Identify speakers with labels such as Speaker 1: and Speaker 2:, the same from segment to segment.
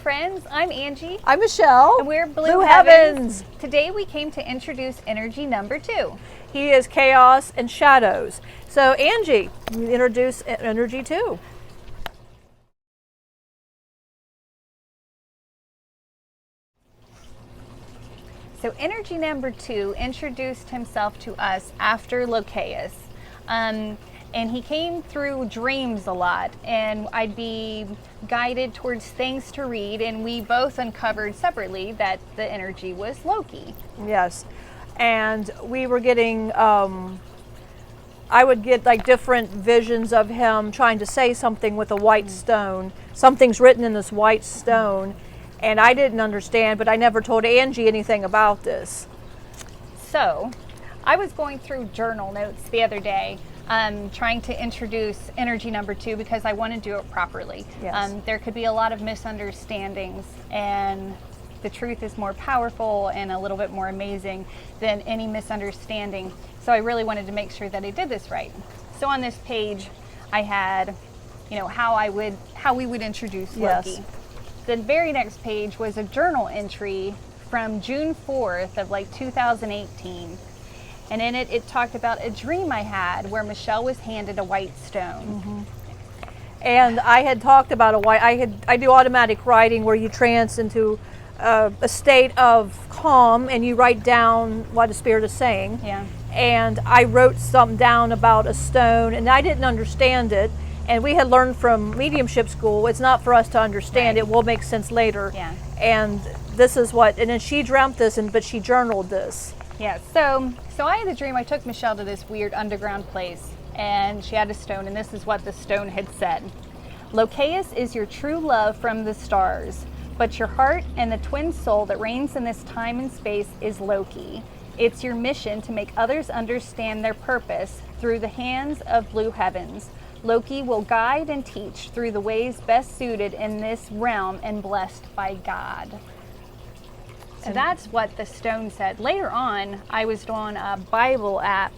Speaker 1: friends. I'm Angie.
Speaker 2: I'm Michelle.
Speaker 1: And we're Blue
Speaker 2: Heavens.
Speaker 1: Today we came to introduce energy number 2.
Speaker 2: He is chaos and shadows. So Angie, you introduce energy 2.
Speaker 1: So energy number 2 introduced himself to us after Lazarus. And he came through dreams a lot, and I'd be guided towards things to read, and we both uncovered separately that the energy was Loki.
Speaker 2: Yes. And we were getting, I would get like different visions of him trying to say something with a white stone. Something's written in this white stone, and I didn't understand, but I never told Angie anything about this.
Speaker 1: So, I was going through journal notes the other day, trying to introduce energy number 2 because I want to do it properly.
Speaker 2: Yes.
Speaker 1: There could be a lot of misunderstandings, and the truth is more powerful and a little bit more amazing than any misunderstanding. So I really wanted to make sure that I did this right. So on this page, I had, how we would introduce Loki.
Speaker 2: Yes.
Speaker 1: The very next page was a journal entry from June 4th of 2018. And in it, it talked about a dream I had where Michelle was handed a white stone.
Speaker 2: Mm-hmm. And I had talked about I do automatic writing where you trance into a state of calm and you write down what the spirit is saying.
Speaker 1: Yeah.
Speaker 2: And I wrote something down about a stone, and I didn't understand it. And we had learned from mediumship school, it's not for us to understand,
Speaker 1: Right.
Speaker 2: It will make sense later.
Speaker 1: Yeah.
Speaker 2: And this is and then she dreamt this, but she journaled this.
Speaker 1: Yeah, so I had a dream. I took Michelle to this weird underground place, and she had a stone, and this is what the stone had said. Locaeus is your true love from the stars, but your heart and the twin soul that reigns in this time and space is Loki. It's your mission to make others understand their purpose through the hands of Blue Heavens. Loki will guide and teach through the ways best suited in this realm and blessed by God. So that's what the stone said. Later on, I was doing a Bible app,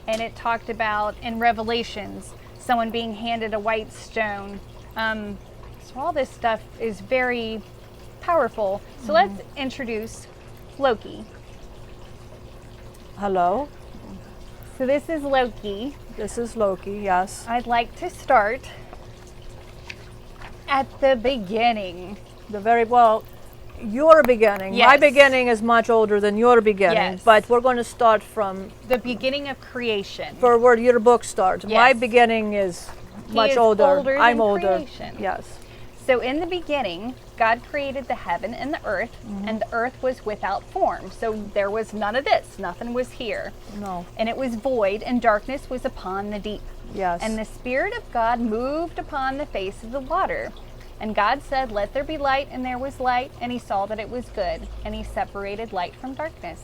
Speaker 1: and it talked about in Revelations someone being handed a white stone. So all this stuff is very powerful. So let's introduce Loki.
Speaker 2: Hello,
Speaker 1: So this is Loki.
Speaker 2: this is Loki, yes.
Speaker 1: I'd like to start at the beginning.
Speaker 2: Your beginning.
Speaker 1: Yes.
Speaker 2: My beginning is much older than your beginning,
Speaker 1: Yes.
Speaker 2: but we're going to start from
Speaker 1: The beginning of creation.
Speaker 2: where your book starts. My
Speaker 1: Yes.
Speaker 2: beginning is much
Speaker 1: is
Speaker 2: older.
Speaker 1: older
Speaker 2: I'm
Speaker 1: than
Speaker 2: older.
Speaker 1: creation.
Speaker 2: Yes.
Speaker 1: So in the beginning, God created the heaven and the earth, and the earth was without form. So there was none of this. Nothing was here.
Speaker 2: No.
Speaker 1: And it was void, and darkness was upon the deep.
Speaker 2: Yes.
Speaker 1: And the Spirit of God moved upon the face of the water. And God said, "Let there be light," and there was light, and he saw that it was good. And he separated light from darkness.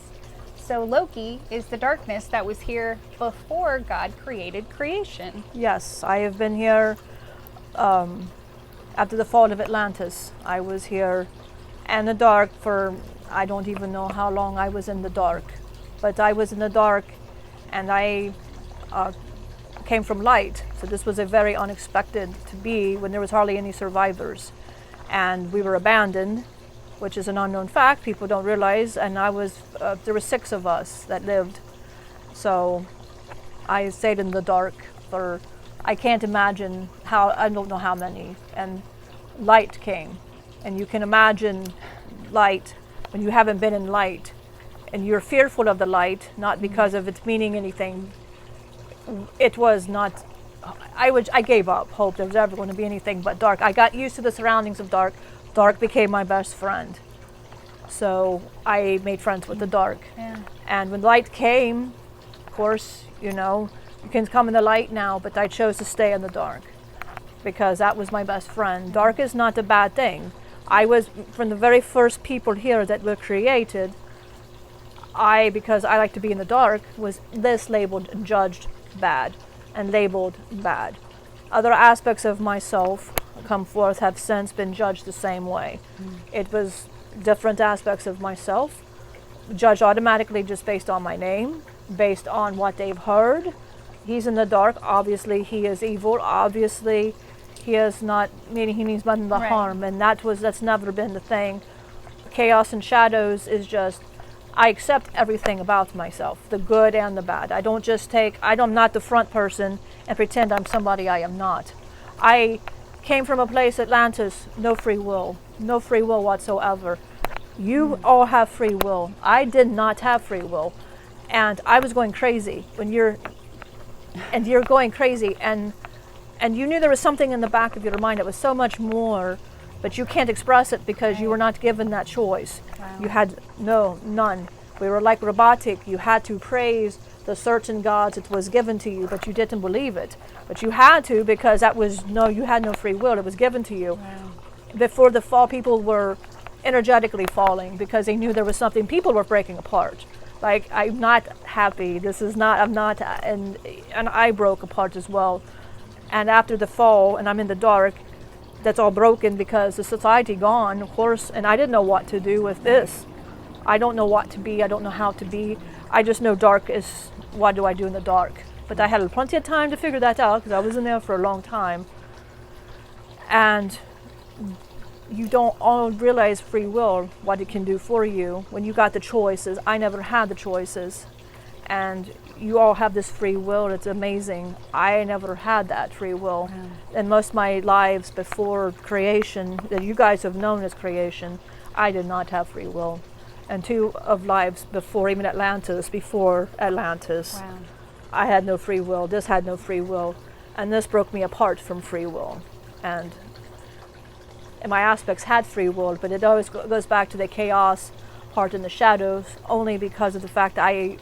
Speaker 1: So Loki is the darkness that was here before God created creation.
Speaker 2: Yes, I have been here after the fall of Atlantis. I was here in the dark for, I don't even know how long I was in the dark. But I was in the dark, and I came from light. So this was a very unexpected to be when there was hardly any survivors. And we were abandoned, which is an unknown fact. People don't realize. And there were 6 of us that lived. So I stayed in the dark for, I can't imagine I don't know how many. And light came. And you can imagine light when you haven't been in light. And you're fearful of the light, not because of its meaning anything. It was not, I gave up hope there was ever going to be anything but dark. I got used to the surroundings of dark. Dark became my best friend. So I made friends with the dark.
Speaker 1: Yeah.
Speaker 2: And when light came, of course, you can come in the light now, but I chose to stay in the dark because that was my best friend. Dark is not a bad thing. I was, from the very first people here that were created, because I like to be in the dark, was this labeled and judged bad and labeled bad. Other aspects of myself come forth have since been judged the same way. It was different aspects of myself judged automatically just based on my name, based on what they've heard. He's in the dark, obviously he is evil, obviously he is not meaning he means nothing but
Speaker 1: Right.
Speaker 2: harm, and that's never been the thing. Chaos and shadows is just, I accept everything about myself, the good and the bad. I don't just I'm not the front person and pretend I'm somebody I am not. I came from a place, Atlantis, no free will whatsoever. You all have free will. I did not have free will, and I was going crazy when you're going crazy, and you knew there was something in the back of your mind that was so much more, but you can't express it because you were not given that choice.
Speaker 1: Wow.
Speaker 2: You had none. We were like robotic. You had to praise the certain gods it was given to you, but you didn't believe it. But you had to, because you had no free will. It was given to you.
Speaker 1: Wow.
Speaker 2: Before the fall, people were energetically falling because they knew there was something. People were breaking apart. Like, I'm not happy. I'm not, and I broke apart as well. And after the fall, and I'm in the dark, that's all broken because the society gone, of course, and I didn't know what to do with this. I don't know what to be. I don't know how to be. I just know dark is, what do I do in the dark? But I had plenty of time to figure that out because I was in there for a long time. And you don't all realize free will, what it can do for you when you got the choices. I never had the choices. And you all have this free will. It's amazing. I never had that free will.
Speaker 1: Wow.
Speaker 2: And most of my lives before creation, that you guys have known as creation, I did not have free will. And 2 of lives before even before Atlantis,
Speaker 1: Wow.
Speaker 2: I had no free will. This had no free will. And this broke me apart from free will. And my aspects had free will, but it always goes back to the chaos part in the shadows, only because of the fact I'm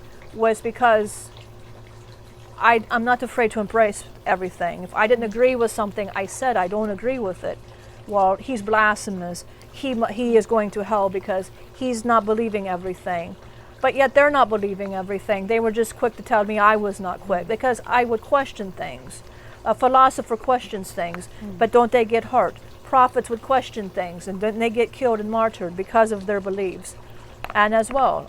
Speaker 2: not afraid to embrace everything. If I didn't agree with something, I said I don't agree with it. Well, he's blasphemous. He is going to hell because he's not believing everything. But yet they're not believing everything. They were just quick to tell me I was not quick because I would question things. A philosopher questions things, but don't they get hurt? Prophets would question things, and then they get killed and martyred because of their beliefs. And as well,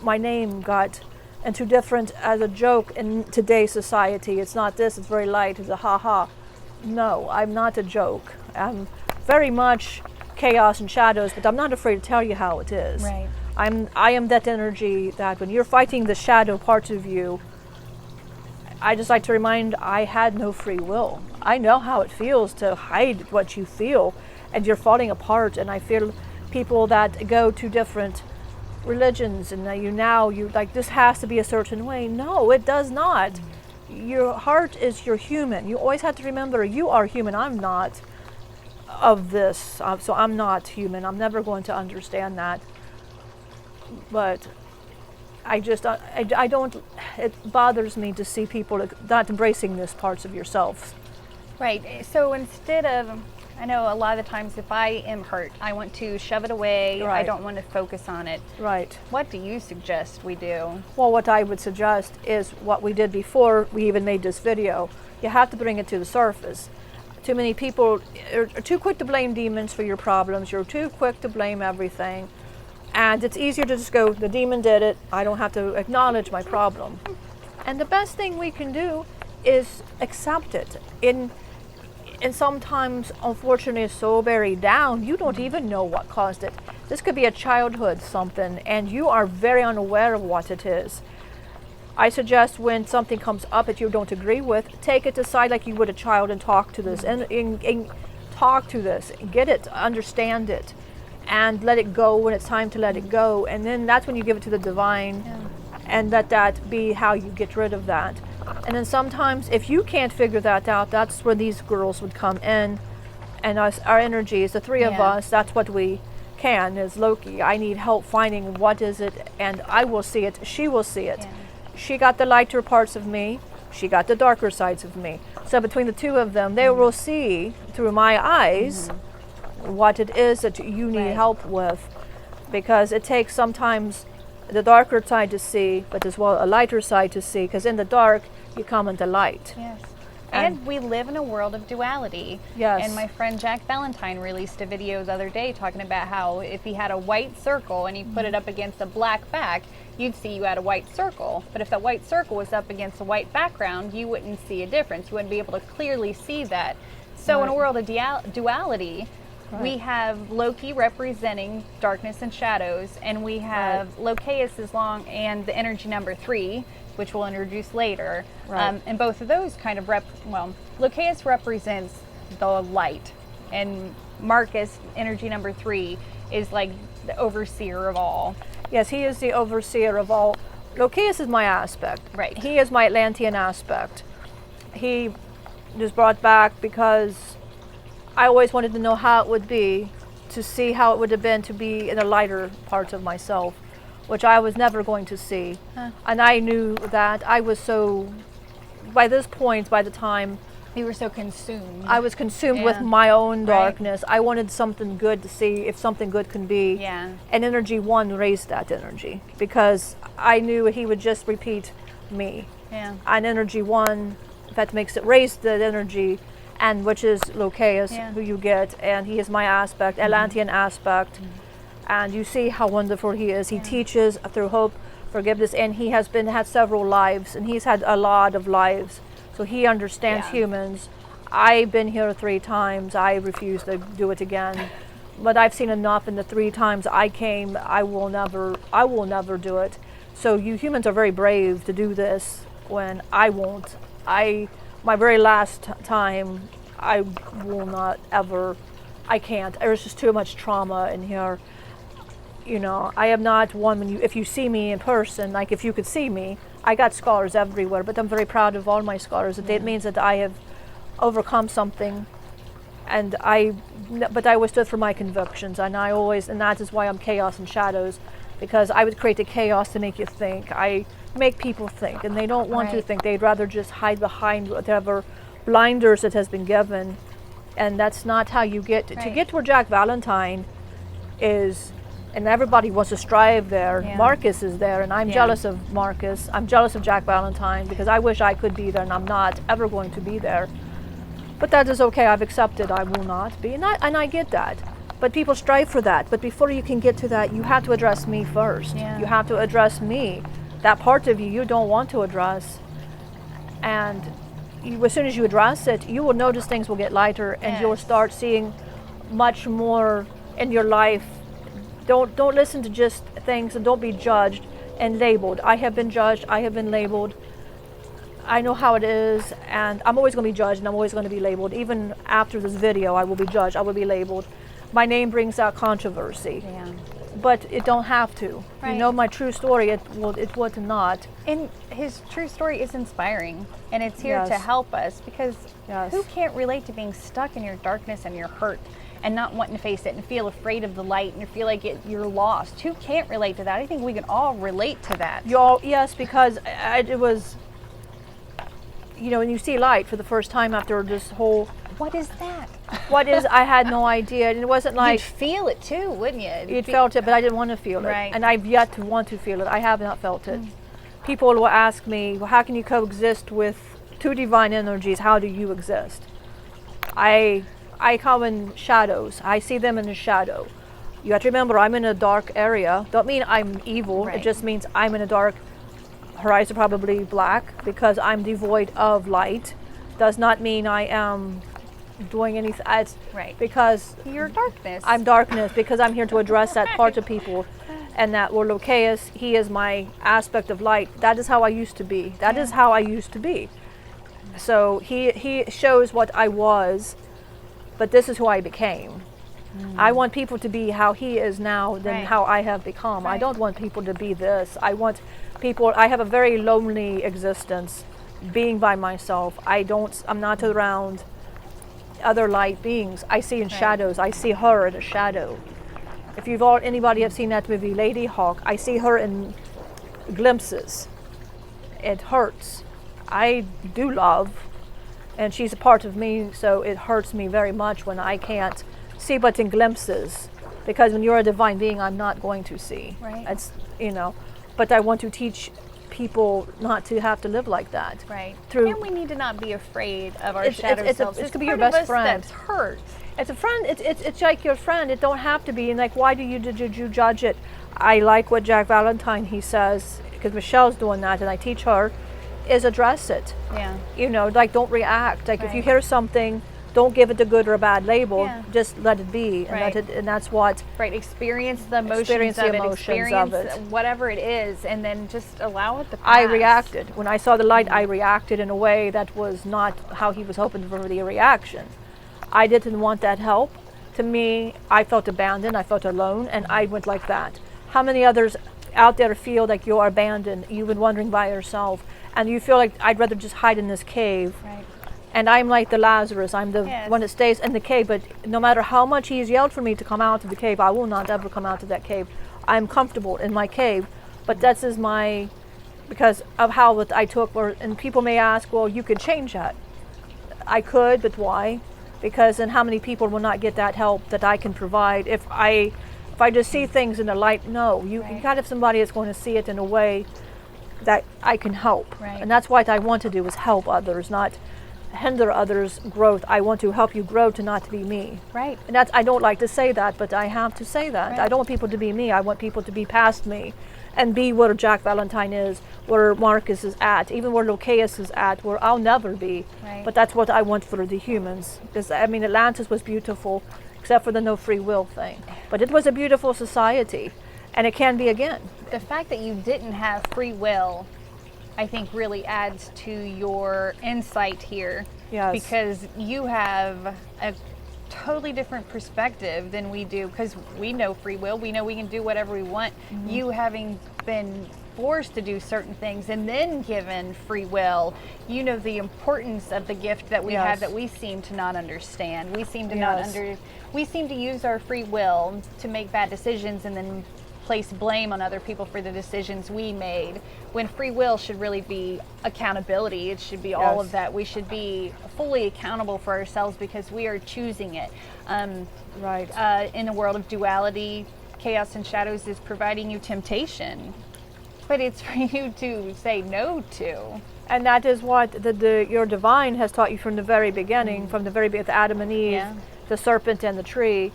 Speaker 2: my name got into different as a joke in today's society. It's not this, it's very light, it's a ha-ha. No, I'm not a joke. I'm very much chaos and shadows, but I'm not afraid to tell you how it is.
Speaker 1: Right.
Speaker 2: I am that energy that when you're fighting the shadow parts of you, I just like to remind, I had no free will. I know how it feels to hide what you feel, and you're falling apart. And I feel people that go to different religions, and you like, this has to be a certain way. No, it does not. Your heart is, you're human. You always have to remember, you are human. I'm not of this, so I'm not human. I'm never going to understand that. But I don't, it bothers me to see people not embracing these parts of yourselves.
Speaker 1: Right. So instead of, I know a lot of the times if I am hurt, I want to shove it away.
Speaker 2: Right.
Speaker 1: I don't want to focus on it.
Speaker 2: Right.
Speaker 1: What do you suggest we do?
Speaker 2: Well, what I would suggest is what we did before we even made this video. You have to bring it to the surface. Too many people are too quick to blame demons for your problems. You're too quick to blame everything. And it's easier to just go, the demon did it. I don't have to acknowledge my problem. And the best thing we can do is accept it. And sometimes, unfortunately, it's so buried down, you don't even know what caused it. This could be a childhood something, and you are very unaware of what it is. I suggest when something comes up that you don't agree with, take it aside like you would a child and talk to this, and talk to this, get it, understand it, and let it go when it's time to let it go. And then that's when you give it to the divine, and let that be how you get rid of that. And then sometimes if you can't figure that out, that's where these girls would come in, and our energies, the 3 of us, that's what we can, is Loki. I need help finding what is it, and I will see it, she will see it. She got the lighter parts of me, she got the darker sides of me. So between the 2 of them, they will see through my eyes what it is that you need help with, because it takes sometimes the darker side to see, but as well a lighter side to see, because in the dark you come into light.
Speaker 1: Yes. And we live in a world of duality.
Speaker 2: Yes.
Speaker 1: And my friend Jack Valentine released a video the other day talking about how if he had a white circle and he put it up against a black back, you'd see you had a white circle. But if that white circle was up against a white background, you wouldn't see a difference. You wouldn't be able to clearly see that. So in a
Speaker 2: Right.
Speaker 1: world of duality, we
Speaker 2: Right.
Speaker 1: have Loki representing darkness and shadows, and we have Locaus and the energy number 3, which we'll introduce later.
Speaker 2: Right.
Speaker 1: And both of those kind of Locaus represents the light, and Marcus, energy number 3, is like the overseer of all.
Speaker 2: Yes, he is the overseer of all. Locaus is my aspect.
Speaker 1: Right.
Speaker 2: He is my Atlantean aspect. He was brought back because I always wanted to know how it would be, to see how it would have been to be in a lighter part of myself, which I was never going to see. And I knew that I was so, by this point, by the time
Speaker 1: You were so consumed.
Speaker 2: I was consumed with
Speaker 1: Yeah.
Speaker 2: my own
Speaker 1: Right.
Speaker 2: darkness, I wanted something good to see if something good can be.
Speaker 1: Yeah.
Speaker 2: And energy 1 raised that energy because I knew he would just repeat me.
Speaker 1: Yeah.
Speaker 2: And energy 1, that makes it raise the energy, and which is Locaus,
Speaker 1: Yeah.
Speaker 2: who you get, and he is my aspect, Atlantean aspect. And you see how wonderful he is. He teaches through hope, forgiveness, and he has had several lives, and he's had a lot of lives. So he understands
Speaker 1: Yeah.
Speaker 2: humans. I've been here 3 times. I refuse to do it again. But I've seen enough in the 3 times I came. I will never do it. So you humans are very brave to do this when I won't. My very last time, I will not ever. I can't. There's just too much trauma in here. You know, I am not one if you see me in person, like if you could see me, I got scars everywhere, but I'm very proud of all my scars. It means that I have overcome something, but I always stood for my convictions, and that is why I'm chaos and shadows, because I would create the chaos to make you think. I make people think, and they don't want to
Speaker 1: Right.
Speaker 2: think. They'd rather just hide behind whatever blinders that has been given, and that's not how you get to
Speaker 1: Right.
Speaker 2: get where Jack Valentine is. And everybody wants to strive there.
Speaker 1: Yeah.
Speaker 2: Marcus is there, and I'm
Speaker 1: Yeah.
Speaker 2: jealous of Marcus. I'm jealous of Jack Valentine because I wish I could be there, and I'm not ever going to be there. But that is okay. I've accepted I will not be, and I get that. But people strive for that. But before you can get to that, you have to address me first.
Speaker 1: Yeah.
Speaker 2: You have to address me, that part of you don't want to address. And as soon as you address it, you will notice things will get lighter, and you'll
Speaker 1: Yes.
Speaker 2: start seeing much more in your life. Don't listen to just things, and don't be judged and labeled. I have been judged. I have been labeled. I know how it is, and I'm always going to be judged, and I'm always going to be labeled. Even after this video, I will be judged. I will be labeled. My name brings out controversy,
Speaker 1: Yeah.
Speaker 2: but it don't have to.
Speaker 1: Right.
Speaker 2: You know my true story. It would not.
Speaker 1: And his true story is inspiring, and it's here to
Speaker 2: Yes.
Speaker 1: help us, because
Speaker 2: Yes.
Speaker 1: who can't relate to being stuck in your darkness and your hurt and not wanting to face it and feel afraid of the light and feel like you're lost? Who can't relate to that? I think we can all relate to that.
Speaker 2: Yes, because it was. You know, when you see light for the first time after this whole,
Speaker 1: What is that?
Speaker 2: I had no idea, and it wasn't like.
Speaker 1: You'd feel it too, wouldn't you?
Speaker 2: You'd felt it, but I didn't want to feel it.
Speaker 1: Right.
Speaker 2: And I've yet to want to feel it. I have not felt it. People will ask me, well, how can you coexist with 2 divine energies? How do you exist? I come in shadows. I see them in the shadow. You have to remember, I'm in a dark area. Don't mean I'm evil.
Speaker 1: Right.
Speaker 2: It just means I'm in a dark. Her eyes are probably black because I'm devoid of light. Does not mean I am doing anything. It's
Speaker 1: Right.
Speaker 2: because
Speaker 1: Your darkness.
Speaker 2: I'm darkness, because I'm here to address that part of people, and that where Locaus, he is my aspect of light. That is how I used to be. That is how I used to be. So he shows what I was, but this is who I became. I want people to be how he is now than
Speaker 1: Right.
Speaker 2: how I have become. I
Speaker 1: Right.
Speaker 2: don't want people to be this. I want people. I have a very lonely existence, being by myself. I'm not around other light beings. I see in shadows. I see her in a shadow. If anybody have seen that movie Lady Hawk, I see her in glimpses. It hurts. I do love, and she's a part of me, so it hurts me very much when I can't see but in glimpses, because when you're a divine being, I'm not going to see.
Speaker 1: Right.
Speaker 2: It's, but I want to teach people not to have to live like that.
Speaker 1: Right.
Speaker 2: Through-
Speaker 1: And we need to not be afraid of our
Speaker 2: It's-
Speaker 1: shadow
Speaker 2: it's a-
Speaker 1: selves.
Speaker 2: it
Speaker 1: It's
Speaker 2: could be your
Speaker 1: part of
Speaker 2: best
Speaker 1: us
Speaker 2: friend.
Speaker 1: that's hurt.
Speaker 2: It's a friend. It's like your friend. It don't have to be. And like, why did you judge it? I like what Jack Valentine he says, because Michelle's doing that, and I teach her, is address it.
Speaker 1: Yeah.
Speaker 2: Like, don't react. Like if you
Speaker 1: Right.
Speaker 2: hear something, don't give it a good or a bad label.
Speaker 1: Yeah.
Speaker 2: Just let it be, and
Speaker 1: Right.
Speaker 2: and that's what.
Speaker 1: Right, experience the emotions
Speaker 2: Experience the
Speaker 1: of it,
Speaker 2: emotions
Speaker 1: experience
Speaker 2: of it.
Speaker 1: whatever it is, and then just allow it to pass.
Speaker 2: I reacted when I saw the light. I reacted in a way that was not how he was hoping for the reaction. I didn't want that help. To me, I felt abandoned. I felt alone, and I went like that. How many others out there feel like you're abandoned? You've been wandering by yourself, and you feel like I'd rather just hide in this cave.
Speaker 1: Right.
Speaker 2: And I'm like the Lazarus. I'm the
Speaker 1: Yes.
Speaker 2: one that stays in the cave. But no matter how much he's yelled for me to come out of the cave, I will not ever come out of that cave. I'm comfortable in my cave. But that's is my, because of how I took. And people may ask, well, you could change that. I could, but why? Because then how many people will not get that help that I can provide if I just see things in the light? No, you
Speaker 1: Right.
Speaker 2: got to have somebody that's going to see it in a way that I can help.
Speaker 1: Right.
Speaker 2: And that's what I want to do, is help others, not hinder others' growth. I want to help you grow to not to be me.
Speaker 1: Right.
Speaker 2: And that's, I don't like to say that, but I have to say that.
Speaker 1: Right.
Speaker 2: I don't want people to be me. I want people to be past me and be where Jack Valentine is, where Marcus is at, even where Locaeus is at, where I'll never be.
Speaker 1: Right.
Speaker 2: But that's what I want for the humans. Because, I mean, Atlantis was beautiful, except for the no free will thing. But it was a beautiful society, and it can be again.
Speaker 1: The fact that you didn't have free will, I think, really adds to your insight here.
Speaker 2: Yes.
Speaker 1: Because you have a totally different perspective than we do, because we know free will. We know we can do whatever we want.
Speaker 2: Mm-hmm.
Speaker 1: You having been forced to do certain things and then given free will, you know the importance of the gift that we
Speaker 2: Yes.
Speaker 1: have that we seem to not understand. We seem to
Speaker 2: Yes.
Speaker 1: we seem to use our free will to make bad decisions and then place blame on other people for the decisions we made, when free will should really be accountability. It should be all
Speaker 2: Yes.
Speaker 1: of that. We should be fully accountable for ourselves because we are choosing it.
Speaker 2: Right.
Speaker 1: In a world of duality, chaos and shadows is providing you temptation, but it's for you to say no to.
Speaker 2: And that is what your divine has taught you from the very beginning, from the very beginning, Adam and Eve,
Speaker 1: Yeah.
Speaker 2: the serpent and the tree.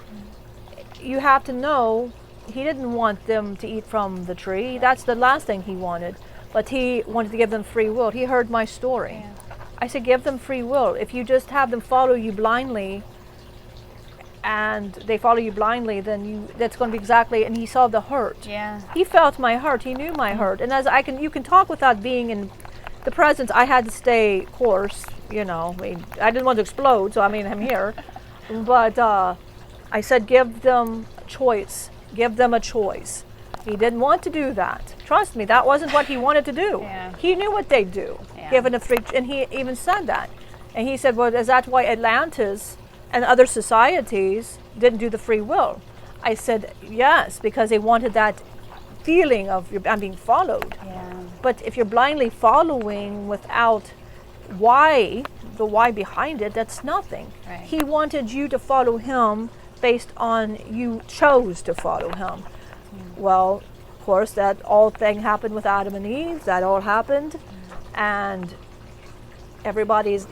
Speaker 2: You have to know he didn't want them to eat from the tree. That's the last thing he wanted. But he wanted to give them free will. He heard my story.
Speaker 1: Yeah.
Speaker 2: I said, give them free will. If you just have them follow you blindly, and they follow you blindly, then that's going to be exactly, and he saw the hurt.
Speaker 1: Yeah.
Speaker 2: He felt my hurt. He knew my hurt. And as you can talk without being in the presence. I had to stay course, you know. I didn't want to explode, so I'm here. But I said, give them choice. Give them a choice. He didn't want to do that. Trust me, that wasn't what he wanted to do.
Speaker 1: Yeah.
Speaker 2: He knew what they'd do,
Speaker 1: Yeah.
Speaker 2: given a free, and he even said that. And he said, well, is that why Atlantis and other societies didn't do the free will? I said, yes, because they wanted that feeling of I'm being followed.
Speaker 1: Yeah.
Speaker 2: But if you're blindly following without why, the why behind it, that's nothing.
Speaker 1: Right.
Speaker 2: He wanted you to follow him based on you chose to follow him. Well, of course, that all thing happened with Adam and Eve. That all happened. And everybody's,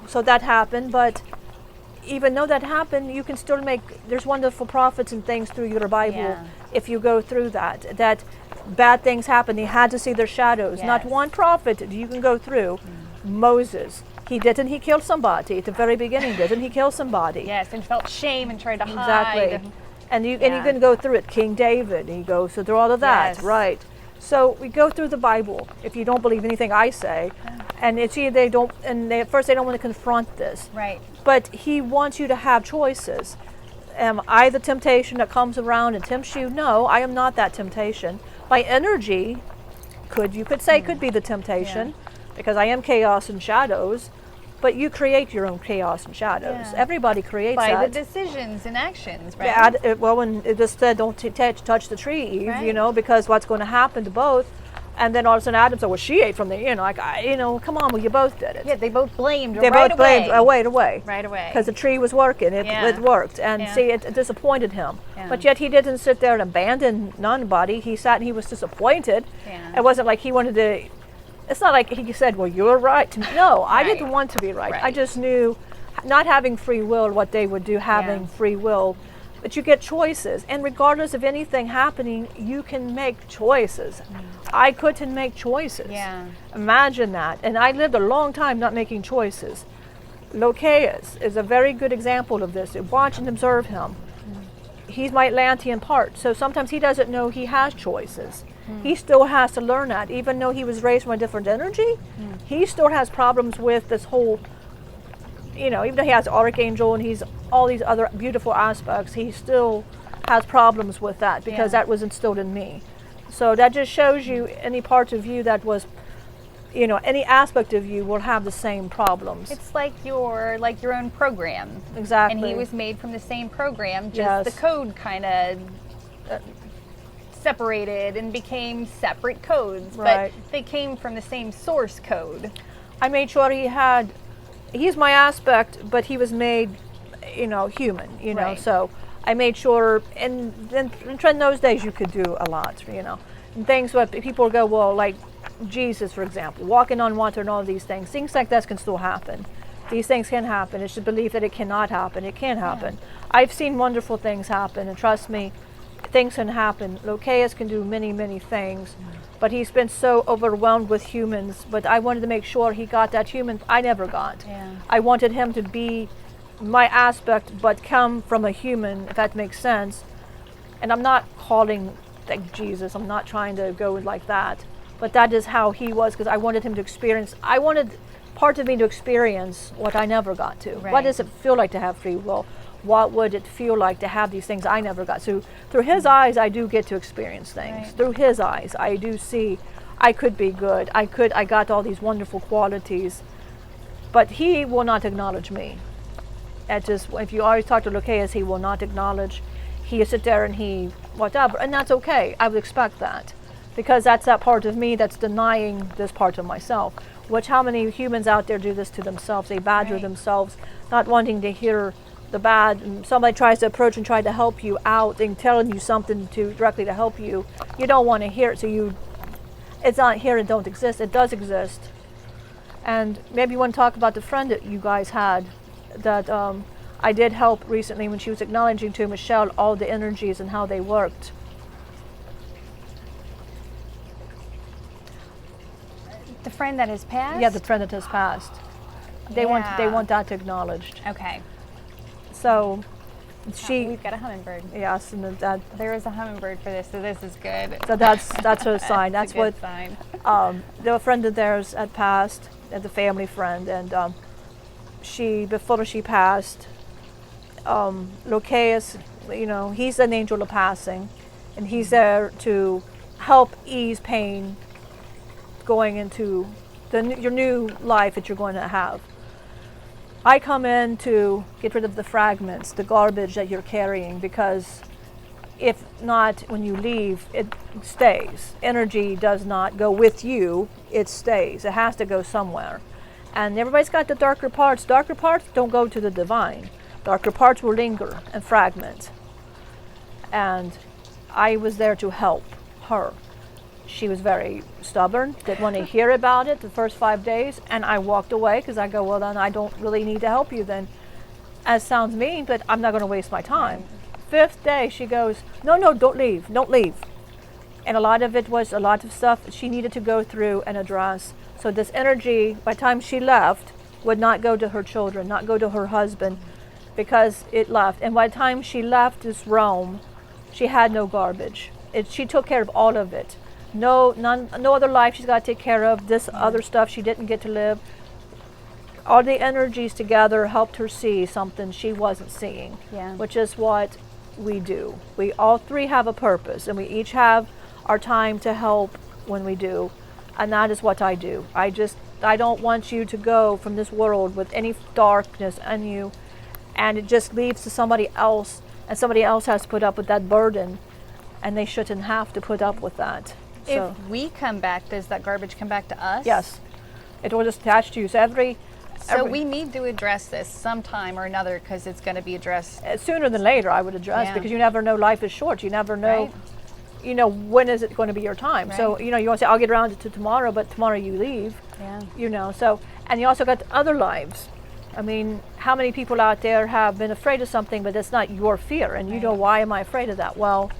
Speaker 2: so that happened. But even though that happened, you can still there's wonderful prophets and things through your Bible.
Speaker 1: Yeah.
Speaker 2: If you go through that bad things happened. They had to see their shadows.
Speaker 1: Yes.
Speaker 2: Not one prophet you can go through. Moses, he killed somebody at the very beginning. Didn't he kill somebody?
Speaker 1: Yes, and felt shame and tried to
Speaker 2: Exactly.
Speaker 1: hide.
Speaker 2: And you
Speaker 1: Yeah.
Speaker 2: can go through it. King David, he goes through all of that,
Speaker 1: Yes.
Speaker 2: right? So we go through the Bible. If you don't believe anything I say, and it's either they don't, and at first they don't want to confront this.
Speaker 1: Right.
Speaker 2: But he wants you to have choices. Am I the temptation that comes around and tempts you? No, I am not that temptation. My energy could be the temptation, because I am chaos and shadows. But you create your own chaos and shadows.
Speaker 1: Yeah.
Speaker 2: Everybody creates
Speaker 1: By
Speaker 2: that.
Speaker 1: the decisions and actions, right?
Speaker 2: When it just said, don't touch the tree, Eve,
Speaker 1: Right.
Speaker 2: because what's going to happen to both. And then all of a sudden Adam said, well, she ate from the, come on, well, you both did it.
Speaker 1: Yeah, they both blamed
Speaker 2: They
Speaker 1: right
Speaker 2: both blamed
Speaker 1: away.
Speaker 2: away.
Speaker 1: Right away.
Speaker 2: Because the tree was working. It worked. And
Speaker 1: Yeah.
Speaker 2: see, it disappointed him.
Speaker 1: Yeah.
Speaker 2: But yet he didn't sit there and abandon nobody. He sat and he was disappointed.
Speaker 1: Yeah.
Speaker 2: It wasn't like he wanted to, it's not like he said, well, you're right. No, I
Speaker 1: Right.
Speaker 2: didn't want to be right. I
Speaker 1: Right.
Speaker 2: just knew not having free will, what they would do, having
Speaker 1: Yeah.
Speaker 2: free will. But you get choices. And regardless of anything happening, you can make choices. I couldn't make choices.
Speaker 1: Yeah.
Speaker 2: Imagine that. And I lived a long time not making choices. Locaus is a very good example of this. Watch and observe him. He's my Atlantean part, so sometimes he doesn't know he has choices. He still has to learn that. Even though he was raised from a different energy, he still has problems with this whole, even though he has Archangel and he's all these other beautiful aspects, he still has problems with that because that was instilled in me. So that just shows you any part of you that was, any aspect of you will have the same problems.
Speaker 1: It's like your own program.
Speaker 2: Exactly.
Speaker 1: And he was made from the same program, just the code kind of separated and became separate codes, but they came from the same source code.
Speaker 2: I made sure he's my aspect, but he was made, human, so I made sure, and in those days you could do a lot, and things what people go, well, like Jesus, for example, walking on water and all these things like that can still happen. These things can happen. It's the belief that it cannot happen. It can happen. I've seen wonderful things happen, and trust me, things can happen. Locaus can do many, many things, but he's been so overwhelmed with humans. But I wanted to make sure he got that human I never got. I wanted him to be my aspect, but come from a human, if that makes sense. And I'm not calling like Jesus. I'm not trying to go like that. But that is how he was, because I wanted him to experience. I wanted part of me to experience what I never got to. What does it feel like to have free will? What would it feel like to have these things I never got? So through his eyes, I do get to experience things. Through his eyes, I do see I could be good. I got all these wonderful qualities, but he will not acknowledge me. If you always talk to Locaus, he will not acknowledge. He sit there and he whatever, and that's okay. I would expect that, because that's that part of me that's denying this part of myself. Which how many humans out there do this to themselves? They badger themselves, not wanting to hear the bad, and somebody tries to approach and try to help you out and telling you something directly to help you. You don't want to hear it, so it's not here, it don't exist. It does exist. And maybe you want to talk about the friend that you guys had that I did help recently when she was acknowledging to Michelle all the energies and how they worked.
Speaker 1: The friend that has passed?
Speaker 2: Yeah, the friend that has passed. They want that acknowledged.
Speaker 1: Okay.
Speaker 2: So
Speaker 1: we've got a hummingbird.
Speaker 2: Yes, and
Speaker 1: there is a hummingbird for this, so this is good.
Speaker 2: So that's her sign. That's
Speaker 1: a good sign.
Speaker 2: A friend of theirs had passed, the family friend, and before she passed, Locaus, he's an angel of passing, and he's there to help ease pain going into your new life that you're going to have. I come in to get rid of the fragments, the garbage that you're carrying, because if not, when you leave, it stays. Energy does not go with you, it stays. It has to go somewhere. And everybody's got the darker parts. Darker parts don't go to the divine. Darker parts will linger and fragment. And I was there to help her. She was very stubborn, didn't want to hear about it the first 5 days, and I walked away because I go, well, then I don't really need to help you then. As sounds mean, but I'm not going to waste my time. 5th day, she goes, no, don't leave. And a lot of it was a lot of stuff she needed to go through and address. So this energy, by the time she left, would not go to her children, not go to her husband, because it left. And by the time she left this realm, she had no garbage. She took care of all of it. No other life she's got to take care of. This other stuff she didn't get to live. All the energies together helped her see something she wasn't seeing, which is what we do. We all three have a purpose, and we each have our time to help when we do, and that is what I do. I don't want you to go from this world with any darkness in you, and it just leaves to somebody else, and somebody else has to put up with that burden, and they shouldn't have to put up with that.
Speaker 1: If we come back, does that garbage come back to us?
Speaker 2: Yes. It will just attach to you. So
Speaker 1: we need to address this sometime or another, because it's going to be addressed.
Speaker 2: Sooner than later, I would address, because you never know, life is short. You never know, when is it going to be your time.
Speaker 1: Right.
Speaker 2: So, you want to say, I'll get around to tomorrow, but tomorrow you leave. So, and you also got other lives. I mean, how many people out there have been afraid of something, but it's not your fear, and you know, why am I afraid of that? Well,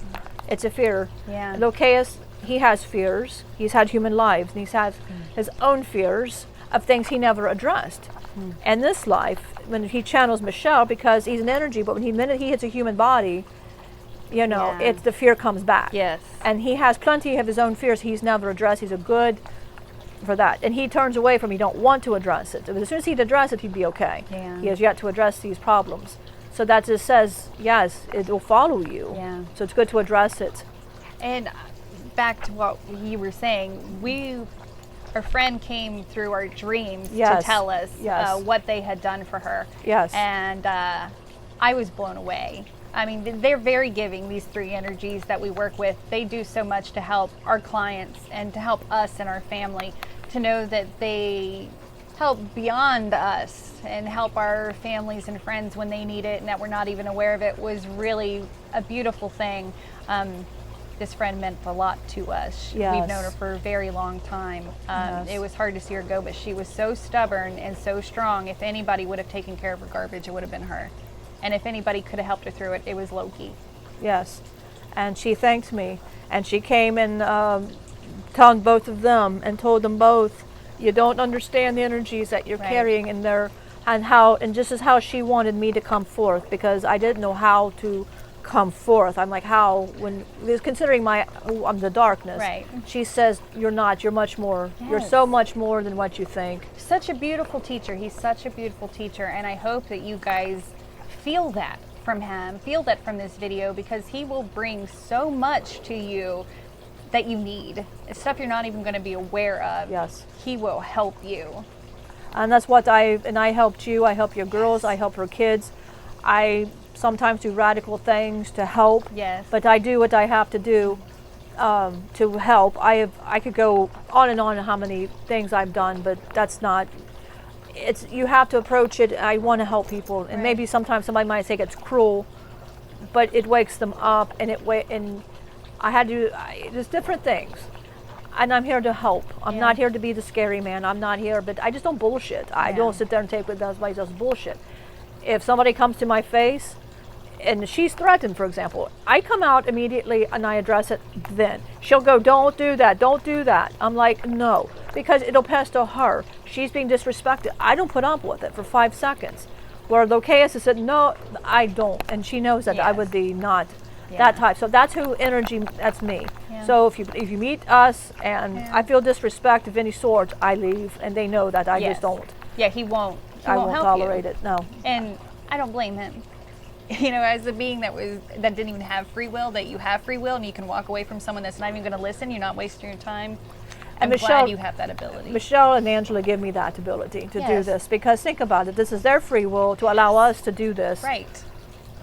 Speaker 2: it's a fear. Locaus, he has fears. He's had human lives, and he's had his own fears of things he never addressed. And this life, when he channels Michelle, because he's an energy, but when minute he hits a human body, you know,
Speaker 1: Yeah.
Speaker 2: it's the fear comes back.
Speaker 1: Yes.
Speaker 2: And he has plenty of his own fears he's never addressed. He's a good for that. And he turns away from, he don't want to address it. But as soon as he'd address it, he'd be okay.
Speaker 1: Yeah.
Speaker 2: He has yet to address these problems. So that just says, yes, it will follow you.
Speaker 1: Yeah.
Speaker 2: So it's good to address it.
Speaker 1: And back to what you were saying, our friend came through our dreams
Speaker 2: Yes.
Speaker 1: to tell us
Speaker 2: Yes.
Speaker 1: what they had done for her.
Speaker 2: Yes.
Speaker 1: And I was blown away. I mean, they're very giving, these three energies that we work with. They do so much to help our clients and to help us and our family, to know that they help beyond us and help our families and friends when they need it and that we're not even aware of it was really a beautiful thing. This friend meant a lot to us.
Speaker 2: Yes.
Speaker 1: We've known her for a very long time.
Speaker 2: Yes.
Speaker 1: It was hard to see her go, but she was so stubborn and so strong. If anybody would have taken care of her garbage, it would have been her. And if anybody could have helped her through it, it was Loki.
Speaker 2: Yes. And she thanked me. And she came and told both of them and told them both, you don't understand the energies that you're
Speaker 1: Right.
Speaker 2: carrying in there, and just as how she wanted me to come forth, because I didn't know how to come forth. I'm like, how, when considering I'm the darkness.
Speaker 1: Right.
Speaker 2: She says, you're not, you're much more. You're
Speaker 1: Yes.
Speaker 2: so much more than what you think.
Speaker 1: Such a beautiful teacher. He's such a beautiful teacher. And I hope that you guys feel that from him, feel that from this video, because he will bring so much to you that you need. It's stuff you're not even going to be aware of.
Speaker 2: Yes.
Speaker 1: He will help you.
Speaker 2: And that's what I helped you, I help your girls, I help her kids. I sometimes do radical things to help.
Speaker 1: Yes.
Speaker 2: But I do what I have to do to help. I could go on and on how many things I've done, but that's not. You have to approach it. I want to help people, and
Speaker 1: Right.
Speaker 2: maybe sometimes somebody might think it's cruel, but it wakes them up, and I had to. There's different things, and I'm here to help. I'm
Speaker 1: Yeah.
Speaker 2: not here to be the scary man. I'm not here, but I just don't bullshit. I
Speaker 1: Yeah.
Speaker 2: don't sit there and take what somebody else's bullshit. If somebody comes to my face and she's threatened, for example, I come out immediately and I address it then. She'll go, don't do that, don't do that. I'm like, no, because it'll pass to her. She's being disrespected. I don't put up with it for 5 seconds. Where Locaus has said, no, I don't. And she knows that I
Speaker 1: Yes.
Speaker 2: would be not
Speaker 1: Yeah.
Speaker 2: that type. So that's who energy, that's me.
Speaker 1: Yeah.
Speaker 2: So if you meet us and
Speaker 1: Yeah.
Speaker 2: I feel disrespect of any sort, I leave. And they know that I
Speaker 1: Yes.
Speaker 2: just don't.
Speaker 1: Yeah, he won't. He
Speaker 2: I
Speaker 1: won't
Speaker 2: won't
Speaker 1: help
Speaker 2: tolerate
Speaker 1: you.
Speaker 2: it, no.
Speaker 1: And I don't blame him. You know, as a being that didn't even have free will, that you have free will and you can walk away from someone that's not even going to listen, you're not wasting your time. I'm
Speaker 2: Michelle-
Speaker 1: glad you have that ability.
Speaker 2: Michelle and Angela give me that ability to do
Speaker 1: Yes.
Speaker 2: this, because think about it, this is their free will to allow us to do this.
Speaker 1: Right.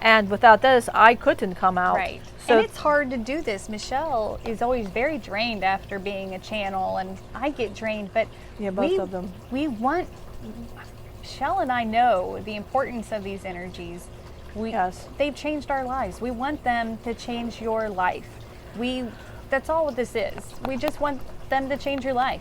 Speaker 2: And without this, I couldn't come out.
Speaker 1: Right.
Speaker 2: So
Speaker 1: And it's hard to do this. Michelle is always very drained after being a channel, and I get drained, but
Speaker 2: Yeah, both of them.
Speaker 1: We want, Michelle and I know the importance of these energies.
Speaker 2: Yes.
Speaker 1: They've changed our lives. We want them to change your life. That's all this is. We just want them to change your life.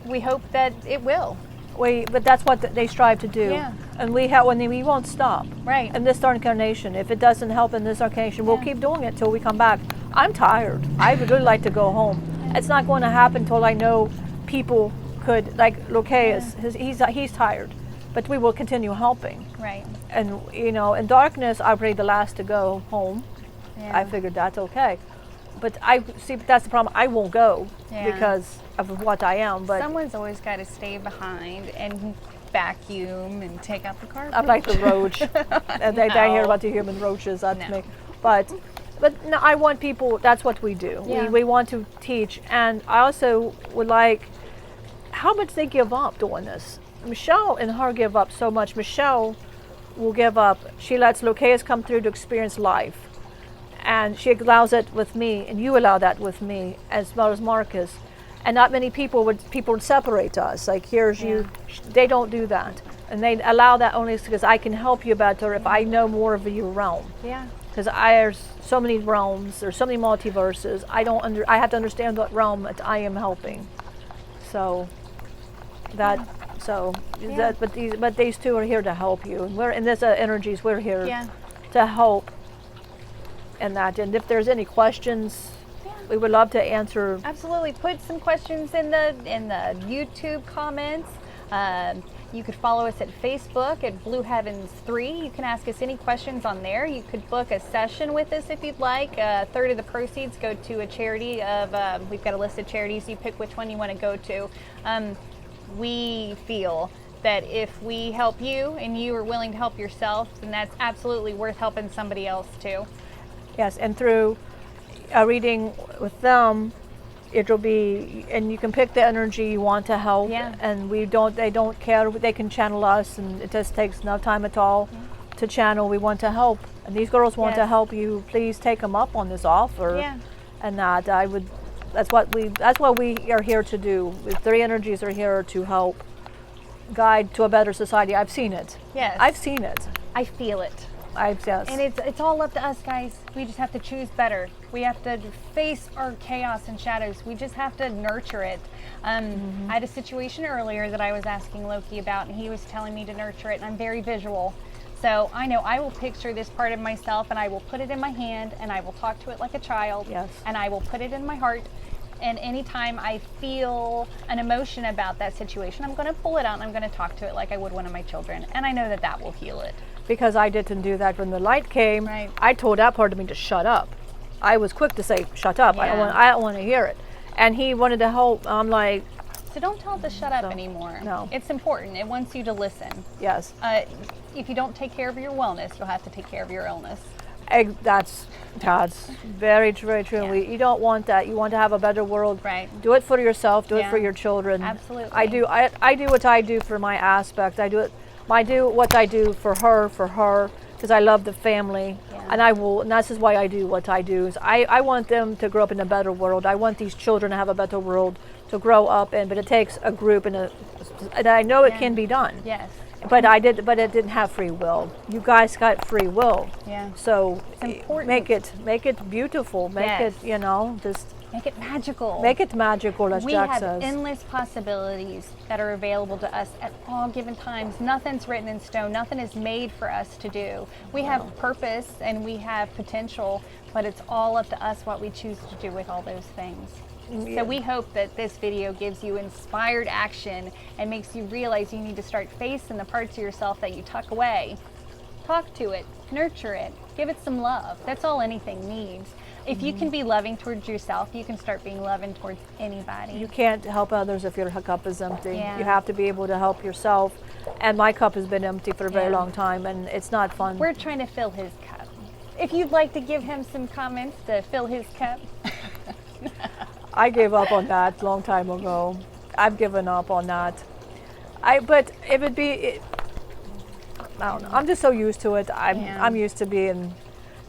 Speaker 1: We hope that it will.
Speaker 2: but that's what they strive to do.
Speaker 1: Yeah.
Speaker 2: And we won't stop.
Speaker 1: Right.
Speaker 2: In this incarnation, if it doesn't help in this incarnation, we'll
Speaker 1: Yeah.
Speaker 2: keep doing it till we come back. I'm tired. I would really like to go home. It's not going to happen until I know people could, like Locaus, he's tired. But we will continue helping.
Speaker 1: Right.
Speaker 2: And in darkness, I'll be the last to go home.
Speaker 1: Yeah.
Speaker 2: I figured that's okay. But that's the problem. I won't go
Speaker 1: Yeah.
Speaker 2: because of what I am. But
Speaker 1: Someone's always got to stay behind and vacuum and take out the garbage.
Speaker 2: I'm like the roach. And they hear
Speaker 1: No.
Speaker 2: about the human roaches. That's
Speaker 1: No.
Speaker 2: me. But no, I want people. That's what we do.
Speaker 1: Yeah.
Speaker 2: We want to teach, and I also would like how much they give up doing this. Michelle and her give up so much. Michelle will give up. She lets Locaus come through to experience life. And she allows it with me, and you allow that with me, as well as Marcus. And not many people would separate us. Like, here's you. They don't do that. And they allow that only because I can help you better if I know more of your realm.
Speaker 1: Yeah.
Speaker 2: Because there's so many realms, there's so many multiverses. I have to understand what realm that I am helping. So
Speaker 1: Yeah.
Speaker 2: but these two are here to help you. And we're in this energies. We're here
Speaker 1: Yeah.
Speaker 2: to help. And if there's any questions, we would love to answer.
Speaker 1: Absolutely. Put some questions in the YouTube comments. You could follow us at Facebook at Blue Heavens 3. You can ask us any questions on there. You could book a session with us if you'd like. A third of the proceeds go to a charity of, we've got a list of charities. You pick which one you want to go to. We feel that if we help you and you are willing to help yourself, then that's absolutely worth helping somebody else too.
Speaker 2: Yes, and through a reading with them, it'll be, and you can pick the energy you want to help.
Speaker 1: Yeah.
Speaker 2: And they don't care. They can channel us, and it just takes no time at all to channel. We want to help, and these girls want to
Speaker 1: Yes.
Speaker 2: help you. Please take them up on this offer.
Speaker 1: Yeah.
Speaker 2: And that that's what we are here to do. The three energies are here to help guide to a better society. I've seen it.
Speaker 1: Yes.
Speaker 2: I've seen it.
Speaker 1: I feel it.
Speaker 2: Yes.
Speaker 1: And it's all up to us, guys. We just have to choose better. We have to face our chaos and shadows. We just have to nurture it. I had a situation earlier that I was asking Loki about, and he was telling me to nurture it, and I'm very visual. So I know I will picture this part of myself, and I will put it in my hand, and I will talk to it like a child.
Speaker 2: Yes.
Speaker 1: And I will put it in my heart. And anytime I feel an emotion about that situation, I'm going to pull it out, and I'm going to talk to it like I would one of my children. And I know that that will heal it.
Speaker 2: Because I didn't do that when the light came.
Speaker 1: Right.
Speaker 2: I told that part of me to shut up. I was quick to say, shut up. I
Speaker 1: Yeah.
Speaker 2: don't want to hear it. And he wanted to help. I'm like,
Speaker 1: So don't tell it to shut up anymore.
Speaker 2: No.
Speaker 1: It's important. It wants you to listen.
Speaker 2: yes.
Speaker 1: If you don't take care of your wellness, you'll have to take care of your illness.
Speaker 2: That's very true, very true.
Speaker 1: Yeah.
Speaker 2: You don't want that. You want to have a better world.
Speaker 1: Right.
Speaker 2: Do it for yourself. Do it
Speaker 1: Yeah.
Speaker 2: for your children.
Speaker 1: Absolutely.
Speaker 2: I do what I do for my aspect. I do what I do for her, because I love the family.
Speaker 1: Yeah.
Speaker 2: And this is why I do what I do. Is I want them to grow up in a better world. I want these children to have a better world to grow up in, but it takes a group and I know it
Speaker 1: Yeah.
Speaker 2: can be done.
Speaker 1: Yes.
Speaker 2: But it didn't have free will. You guys got free will.
Speaker 1: Yeah.
Speaker 2: So
Speaker 1: It's important.
Speaker 2: make it beautiful. Make
Speaker 1: Yes.
Speaker 2: it, just
Speaker 1: Make it magical.
Speaker 2: make it magical, as
Speaker 1: We
Speaker 2: Jack
Speaker 1: have
Speaker 2: says.
Speaker 1: endless possibilities that are available to us at all given times. Nothing's written in stone. Nothing is made for us to do. We have purpose and we have potential, but it's all up to us what we choose to do with all those things.
Speaker 2: Yeah.
Speaker 1: So we hope that this video gives you inspired action and makes you realize you need to start facing the parts of yourself that you tuck away. Talk to it, nurture it, give it some love. That's all anything needs. If you can be loving towards yourself, you can start being loving towards anybody.
Speaker 2: You can't help others if your cup is empty.
Speaker 1: Yeah.
Speaker 2: You have to be able to help yourself. And my cup has been empty for a very
Speaker 1: Yeah.
Speaker 2: long time, and it's not fun.
Speaker 1: We're trying to fill his cup. If you'd like to give him some comments to fill his cup.
Speaker 2: I gave up on that a long time ago. I've given up on that. But if it be, I don't know. I'm just so used to it. I'm used to being,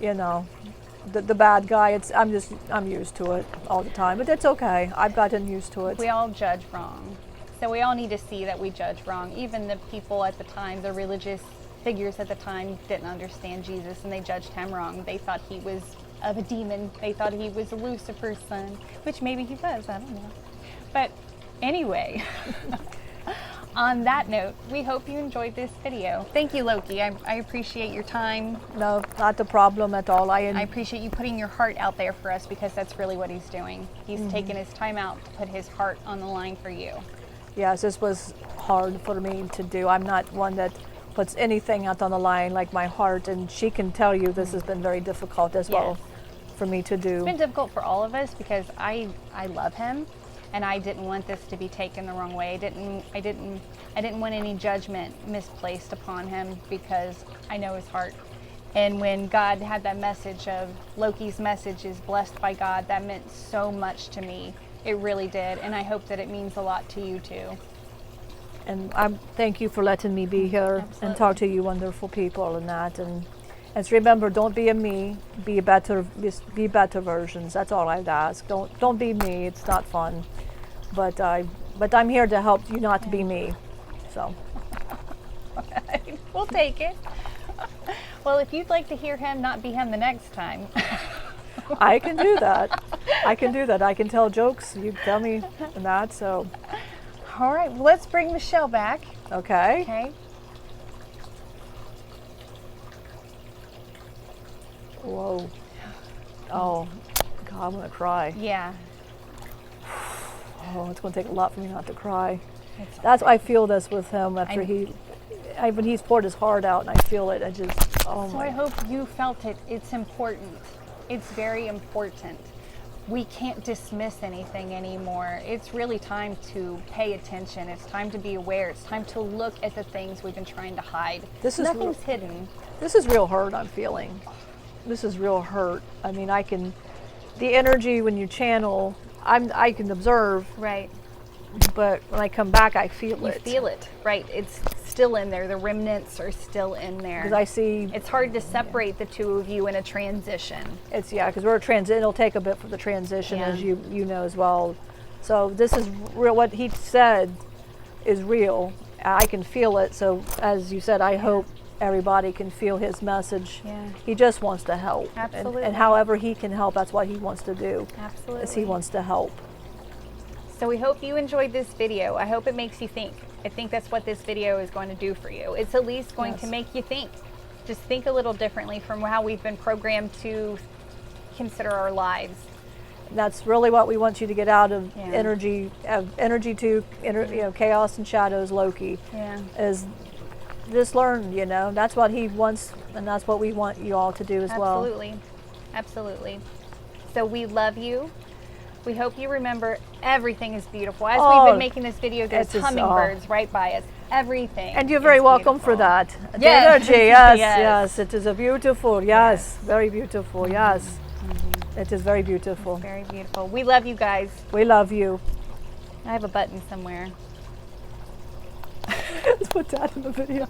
Speaker 2: the bad guy. I'm used to it all the time. But it's okay. I've gotten used to it.
Speaker 1: We all judge wrong. So we all need to see that we judge wrong. Even the people at the time, the religious figures at the time, didn't understand Jesus and they judged him wrong. They thought he was of a demon. They thought he was Lucifer's son, which maybe he was, I don't know. But anyway, on that note, we hope you enjoyed this video. Thank you, Loki. I appreciate your time.
Speaker 2: No, not the problem at all.
Speaker 1: I appreciate you putting your heart out there for us, because that's really what he's doing. He's taking his time out to put his heart on the line for you.
Speaker 2: Yes, this was hard for me to do. I'm not one that puts anything out on the line like my heart, and she can tell you this has been very difficult as well for me to do.
Speaker 1: It's been difficult for all of us because I love him, and I didn't want this to be taken the wrong way. I didn't want any judgment misplaced upon him, because I know his heart. And when God had that message of Loki's message is blessed by God, that meant so much to me. It really did, and I hope that it means a lot to you too.
Speaker 2: And thank you for letting me be here and talk to you wonderful people and that. And remember, don't be a me, be better versions. That's all I'd ask. Don't be me. It's not fun. But I'm here to help you not to be me. So
Speaker 1: We'll take it. Well, if you'd like to hear him not be him the next time.
Speaker 2: I can do that. I can tell jokes. You tell me that. So
Speaker 1: All right, well, let's bring Michelle back.
Speaker 2: okay.
Speaker 1: Okay.
Speaker 2: Whoa. Oh, I'm gonna cry.
Speaker 1: Yeah.
Speaker 2: Oh, it's gonna take a lot for me not to cry.
Speaker 1: It's
Speaker 2: That's I feel this with him after
Speaker 1: I-
Speaker 2: when he's poured his heart out, and I feel it. I just, oh
Speaker 1: So
Speaker 2: my.
Speaker 1: I hope you felt it. It's important. It's very important. We can't dismiss anything anymore. It's really time to pay attention. It's time to be aware. It's time to look at the things we've been trying to hide.
Speaker 2: This is
Speaker 1: Nothing's hidden.
Speaker 2: This is real hurt I'm feeling. This is real hurt. I mean, the energy when you channel, I can observe,
Speaker 1: Right.
Speaker 2: but when I come back, I feel
Speaker 1: You
Speaker 2: it.
Speaker 1: feel it. Right. It's still in there. The remnants are still in there.
Speaker 2: Because I see,
Speaker 1: It's hard to separate the two of you in a transition.
Speaker 2: because we're a transit. It'll take a bit for the transition,
Speaker 1: Yeah.
Speaker 2: as you know as well. So this is real. What he said is real. I can feel it. So as you said, I hope everybody can feel his message.
Speaker 1: Yeah.
Speaker 2: He just wants to help.
Speaker 1: Absolutely.
Speaker 2: And however he can help, that's what he wants to do.
Speaker 1: Absolutely.
Speaker 2: Is he wants to help.
Speaker 1: So we hope you enjoyed this video. I hope it makes you think. I think that's what this video is going to do for you. It's at least going to
Speaker 2: Yes.
Speaker 1: make you think. Just think a little differently from how we've been programmed to consider our lives.
Speaker 2: That's really what we want you to get out of
Speaker 1: Yeah.
Speaker 2: energy to chaos and shadows. Loki
Speaker 1: Yeah.
Speaker 2: is just learn. That's what he wants, and that's what we want you all to do as well.
Speaker 1: Absolutely. Absolutely. So we love you. We hope you remember everything is beautiful. As we've
Speaker 2: Oh,
Speaker 1: been making this video, there's
Speaker 2: it's just,
Speaker 1: hummingbirds right by us. Everything.
Speaker 2: And you're very
Speaker 1: is
Speaker 2: welcome for
Speaker 1: beautiful.
Speaker 2: that. The
Speaker 1: Yes.
Speaker 2: energy, yes,
Speaker 1: Yes.
Speaker 2: yes. It is a beautiful, yes, very beautiful, yes. It is very beautiful.
Speaker 1: Very beautiful. We love you guys.
Speaker 2: We love you.
Speaker 1: I have a button somewhere.
Speaker 2: Let's put that in the video.